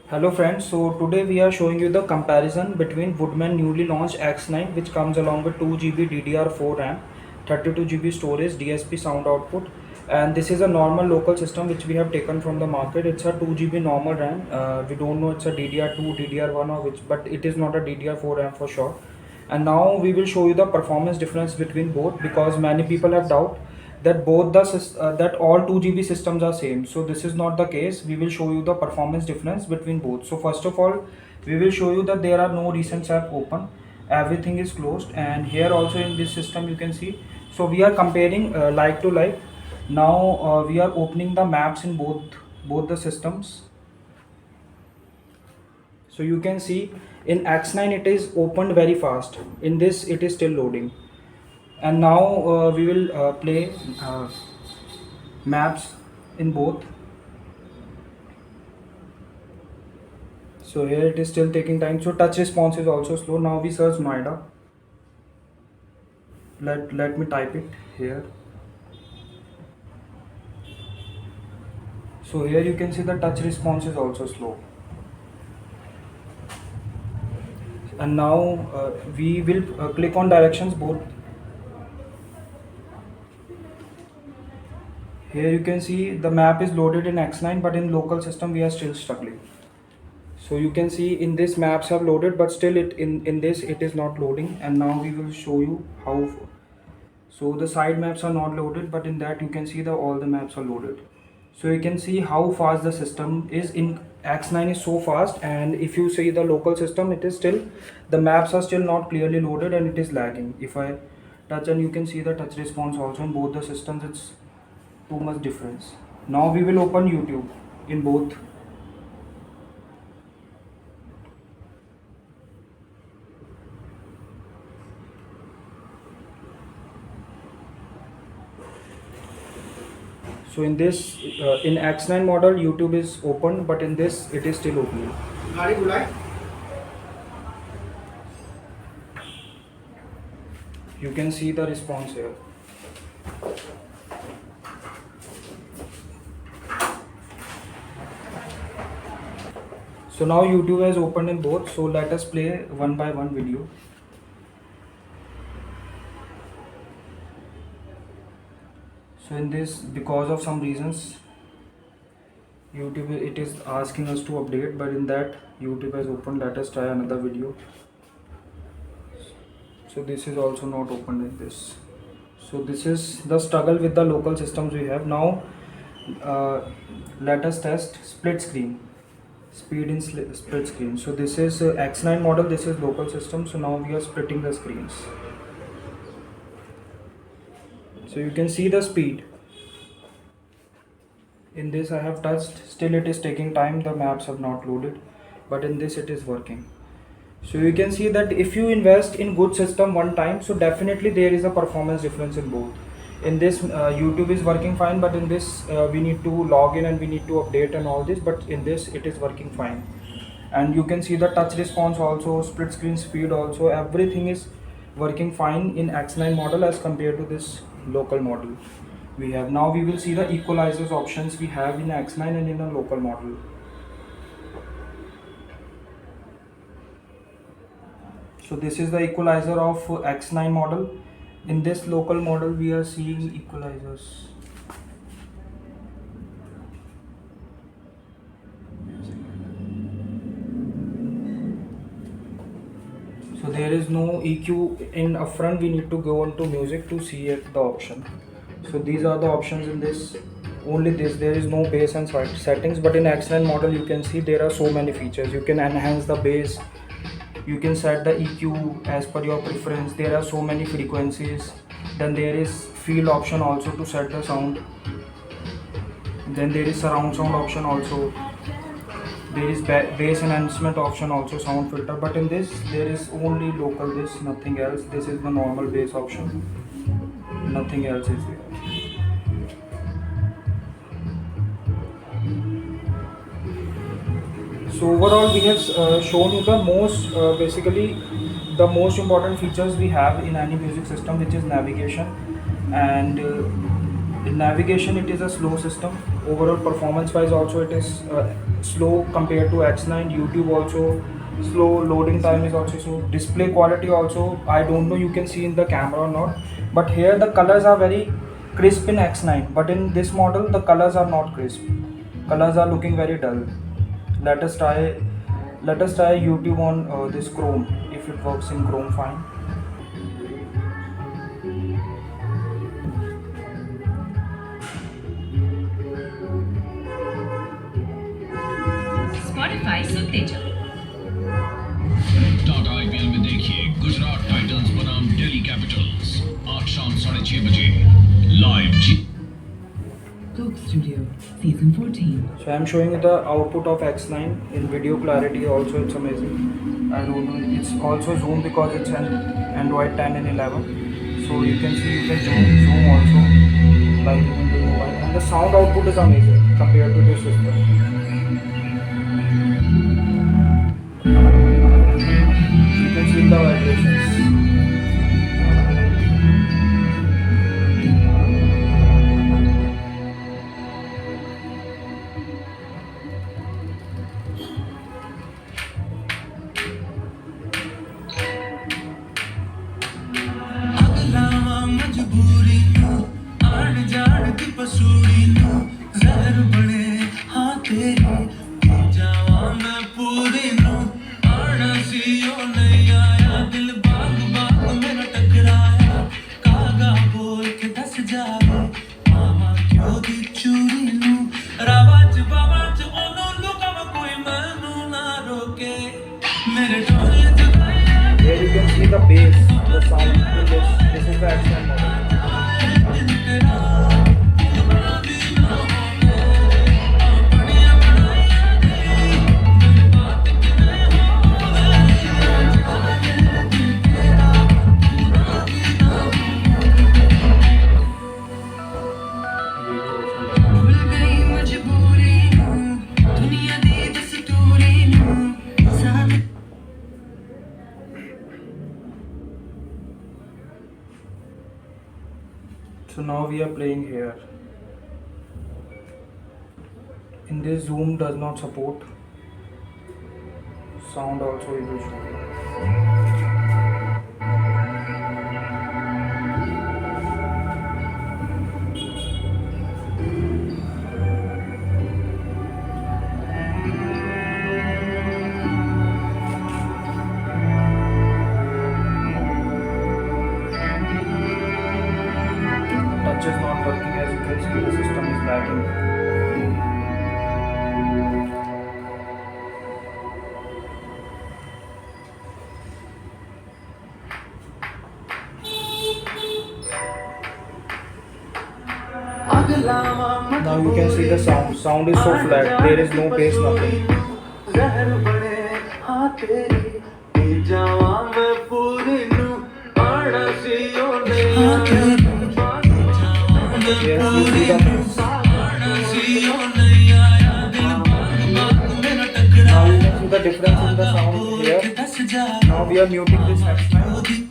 Hello friends, so today we are showing you the comparison between Woodman newly launched X9, which comes along with 2 GB DDR4 RAM, 32 GB storage, DSP sound output, and this is a normal local system which we have taken from the market. It's a 2 GB normal RAM. We don't know it's a DDR2, DDR1 or which, but it is not a DDR4 RAM for sure. And now we will show you the performance difference between both, because many people have doubt that that all 2 GB systems are same. So this is not the case. We will show you the performance difference between both. So first of all, we will show you that there are no recent app open, everything is closed, and here also in this system you can see. So we are comparing like to like. Now we are opening the maps in both the systems. So you can see in X9 it is opened very fast, in this it is still loading. And now we will play maps in both. So here it is still taking time, so touch response is also slow. Now we search Noida. Let me type it here. So here you can see the touch response is also slow. And now we will click on directions both. Here you can see the map is loaded in X9, but in local system we are still struggling. So you can see in this maps have loaded, but still in this it is not loading. And now we will show you how. So the side maps are not loaded, but in that you can see all the maps are loaded. So you can see how fast the system is. In X9 is so fast, and if you see the local system, it is still, the maps are still not clearly loaded and it is lagging. If I touch, and you can see the touch response also in both the systems, it's too much difference. Now we will open YouTube in both. So in this, in X9 model, YouTube is open, but in this, it is still opening. You can see the response here. So now YouTube has opened in both. So let us play one by one video. So in this, because of some reasons, YouTube, it is asking us to update, but in that YouTube has opened. Let us try another video. So this is also not opened in this. So this is the struggle with the local systems we have. Now let us test split screen, speed in split screen. So this is X9 model, this is local system. So now we are splitting the screens. So you can see the speed. In this I have touched, still it is taking time, the maps have not loaded, but in this it is working. So you can see that if you invest in good system one time, so definitely there is a performance difference in both. In this YouTube is working fine, but in this we need to log in and we need to update and all this, but in this it is working fine. And you can see the touch response also, split screen speed also, everything is working fine in X9 model as compared to this local model we have. Now we will see the equalizers options we have in X9 and in a local model. So this is the equalizer of X9 model. In this local model we are seeing equalizers. So there is no EQ in upfront, we need to go on music to see the option. So these are the options in this, only this, there is no bass and settings. But in X9 model you can see there are so many features. You can enhance the bass, you can set the EQ as per your preference, there are so many frequencies. Then there is field option also to set the sound. Then there is surround sound option also. There is bass enhancement option also, sound filter. But in this there is only local this, nothing else. This is the normal bass option, nothing else is there. So overall we have shown you the most basically the most important features we have in any music system, which is navigation. And in navigation it is a slow system. Overall performance wise also it is slow compared to X9. YouTube also slow, loading time is also slow. Display quality also, I don't know you can see in the camera or not, but here the colors are very crisp in X9, but in this model the colors are not crisp. Colors are looking very dull. Let us try YouTube on this Chrome, if it works in Chrome fine. Spotify सुनते जाओ। Tata IPL में देखिए Gujarat Titans बनाम Delhi Capitals 8 शाम 6:30 बजे live Coke Studio Season 14. So I am showing you the output of X9 in video clarity. Also it's amazing. I don't know, it's also zoom because it's an Android 10 and 11. So you can see, you can zoom also like even the mobile, and the sound output is amazing compared to this system. You can see the vibrations. Here you can see the bass, the sound. This is the X9 model. So now we are playing here. In this zoom does not support. Sound also it will show you. Touch is not working, as you can see the system is lagging. Now you can see the sound. Sound is so flat. There is no bass, nothing. Yes, you see the bass. Now you can see the difference in the sound here. Now we are muting this X9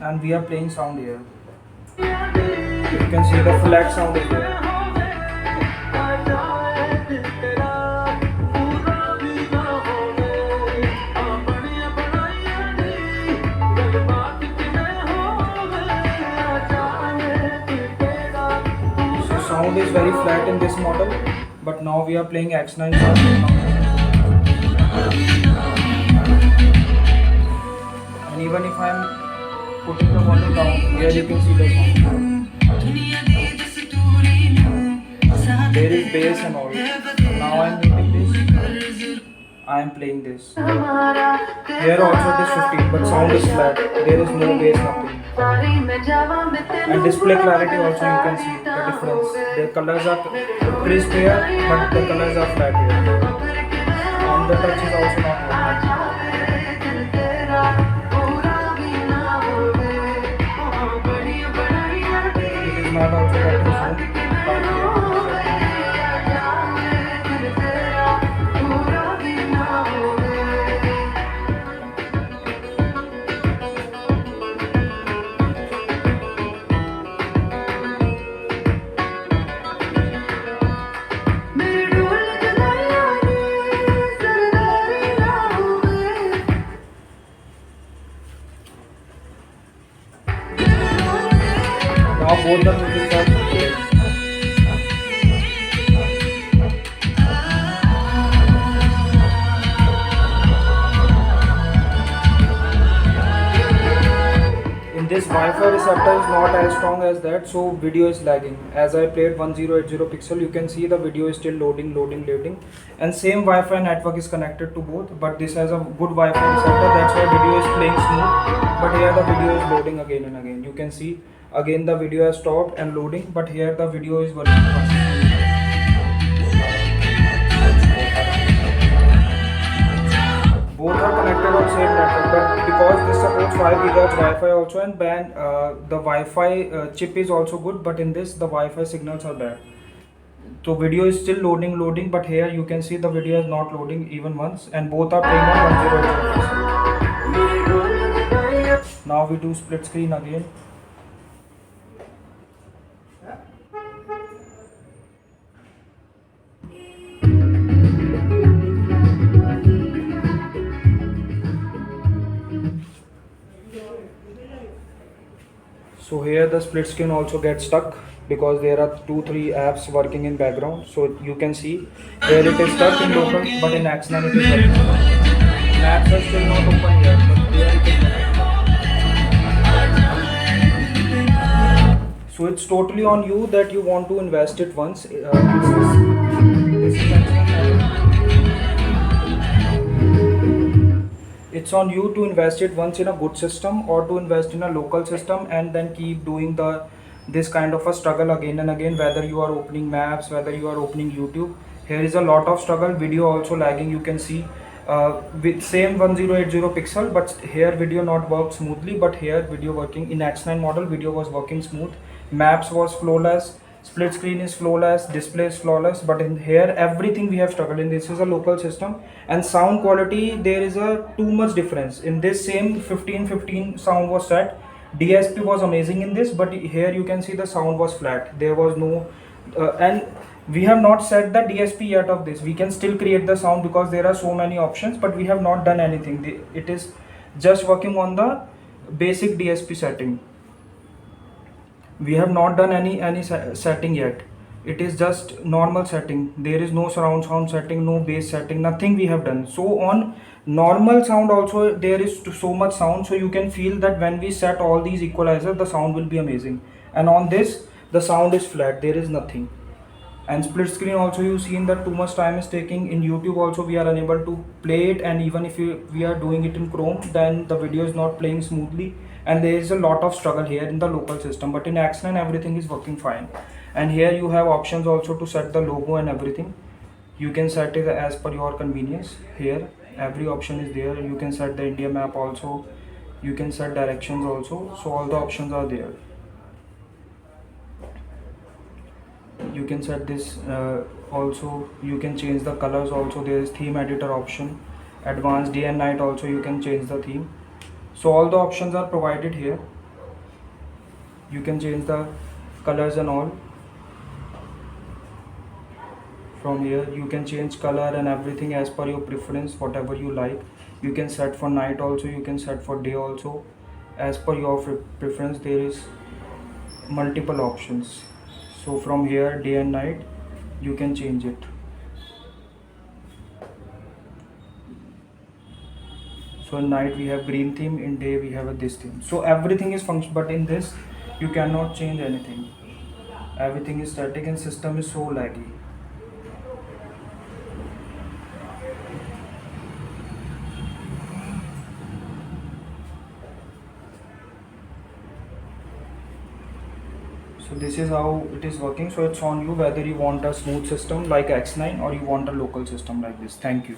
and we are playing sound here. You can see the flat sound is there. Sound is very flat in this model, but now we are playing X9 sound. And even if I am putting the volume down, here you can see the sound. There is bass and all. Now I am muting this. I am playing this. Here also it is 15, but sound is flat. There is no bass, nothing. And display clarity also you can see the difference. The colors are crisp here, but the colors are flat here. And the touch is also not working. It is not also getting sound. both the music are playing. In this Wi-Fi receptor is not as strong as that, so video is lagging. As I played 1080 pixel, you can see the video is still loading, and same Wi-Fi network is connected to both, but this has a good Wi-Fi receptor, that's why video is playing smooth. But here the video is loading again and again. You can see again the video has stopped and loading, but here the video is working fast. Both are connected on same network, but because this supports 5 GHz Wi-Fi also, and the Wi-Fi chip is also good, but in this the Wi-Fi signals are bad. So video is still loading, but here you can see the video is not loading even once, and both are playing on 1080. Now we do split screen again. So here the split screen also gets stuck because there are 2-3 apps working in background. So you can see here it is stuck in local, but in X9 it is working. Maps are still not open yet, but there it is. So it's totally on you that you want to invest it once. This is it's on you to invest it once in a good system, or to invest in a local system and then keep doing this kind of a struggle again and again, whether you are opening maps, whether you are opening YouTube. Here is a lot of struggle. Video also lagging, you can see with same 1080 pixel, but here video not worked smoothly, but here video working. In X9 model video was working smooth, maps was flawless, split screen is flawless, display is flawless, but in here everything we have struggled in. This is a local system, and sound quality, there is a too much difference. In this same 1515 sound was set, DSP was amazing in this, but here you can see the sound was flat. There was no and we have not set the DSP yet of this. We can still create the sound because there are so many options, but we have not done anything. It is just working on the basic DSP setting. We have not done any setting yet. It is just normal setting. There is no surround sound setting, no bass setting, nothing we have done. So on normal sound also there is so much sound, so you can feel that when we set all these equalizers the sound will be amazing, and on this the sound is flat, there is nothing. And split screen also, you seen that too much time is taking. In YouTube also we are unable to play it, and even if we are doing it in Chrome, then the video is not playing smoothly, and there is a lot of struggle here in the local system. But in X9 everything is working fine. And here you have options also to set the logo and everything. You can set it as per your convenience. Here every option is there. You can set the India map also, you can set directions also, so all the options are there. You can set this also, you can change the colors also. There is theme editor option, advanced day and night also, you can change the theme. So all the options are provided here. You can change the colors and all from here. You can change color and everything as per your preference, whatever you like. You can set for night also, you can set for day also, as per your preference. There is multiple options. So from here, day and night, you can change it. So in night we have green theme, in day we have this theme. So everything is function, but in this you cannot change anything. Everything is static and system is so laggy. So this is how it is working. So it's on you whether you want a smooth system like X9 or you want a local system like this. Thank you.